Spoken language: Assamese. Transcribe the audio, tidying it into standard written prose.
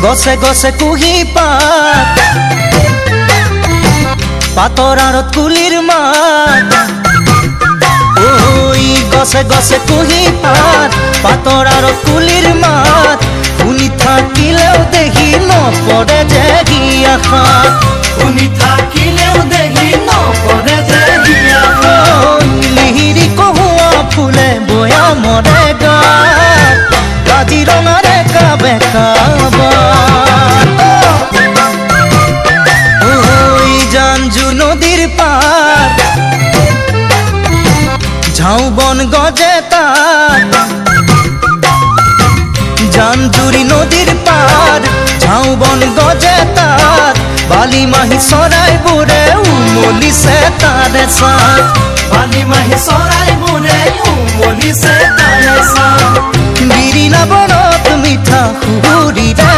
গছে গছে কুহি পাত পাতৰ আঁৰত কুলিৰ মাত ওই গছে গছে কুহি পাত পাতৰ আঁৰত কুলিৰ মাত শুনি থাকিলেও দেখি নপৰে যে গিয়াখাত শুনি থাকিলেও দেখি নপৰে যে গিয়াখাত লিহিৰি কহুৱা ফুলে বয়া মৰে গাত কাজিৰঙাৰে কাবে কাবা জাঞ্জু নদীৰ পাৰ ঝাউবন গজে তাৰ জাঞ্জুৰি নদীৰ পাৰ ঝাউবন গজে তাৰ বালি মাহি চৰাই বুৰে উমলিছে তাৰে চাঁদ বালি মাহি চৰাই বুৰে উমলিছে তাৰে চাঁদ বিৰিণা বনত মিঠা সুৰিৰে